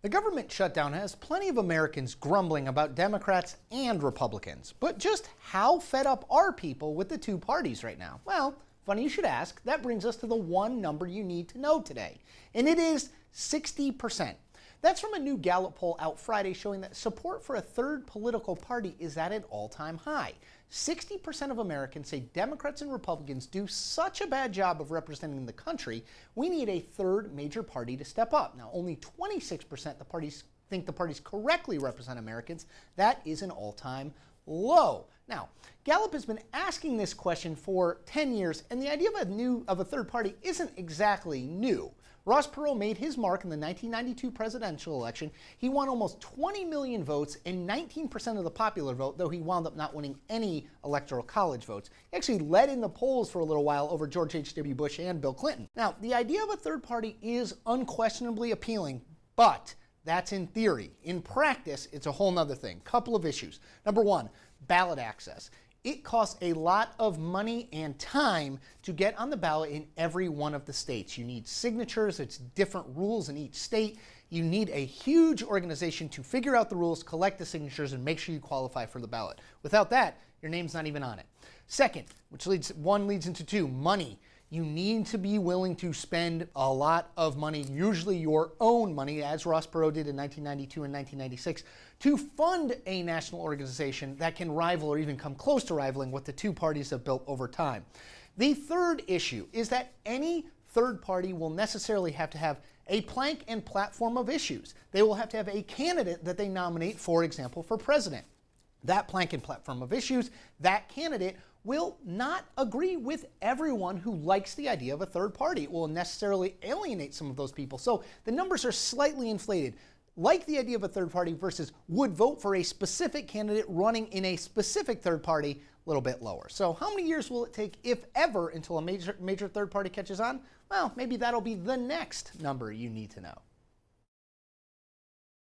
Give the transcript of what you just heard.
The government shutdown has plenty of Americans grumbling about Democrats and Republicans. But just how fed up are people with the two parties right now? Well, funny you should ask. That brings us to the one number you need to know today. And it is 60%. That's from a new Gallup poll out Friday showing that support for a third political party is at an all-time high. 60% of Americans say Democrats and Republicans do such a bad job of representing the country, we need a third major party to step up. Now, only 26% think the parties correctly represent Americans. That is an all-time low. Now, Gallup has been asking this question for 10 years, and the idea of a third party isn't exactly new. Ross Perot made his mark in the 1992 presidential election. He won almost 20 million votes and 19% of the popular vote, though he wound up not winning any electoral college votes. He actually led in the polls for a little while over George H.W. Bush and Bill Clinton. Now, the idea of a third party is unquestionably appealing, but that's in theory. In practice, it's a whole nother thing. Couple of issues. Number one, ballot access. It costs a lot of money and time to get on the ballot in every one of the states. You need signatures. It's different rules in each state. You need a huge organization to figure out the rules, collect the signatures, and make sure you qualify for the ballot. Without that, your name's not even on it. Second, one leads into two, money. You need to be willing to spend a lot of money, usually your own money, as Ross Perot did in 1992 and 1996, to fund a national organization that can rival or even come close to rivaling what the two parties have built over time. The third issue is that any third party will necessarily have to have a plank and platform of issues. They will have to have a candidate that they nominate, for example, for president. That plank and platform of issues, that candidate will not agree with everyone who likes the idea of a third party. It will necessarily alienate some of those people. So the numbers are slightly inflated. Like the idea of a third party versus would vote for a specific candidate running in a specific third party, a little bit lower. So how many years will it take, if ever, until a major third party catches on? Well, maybe that'll be the next number you need to know.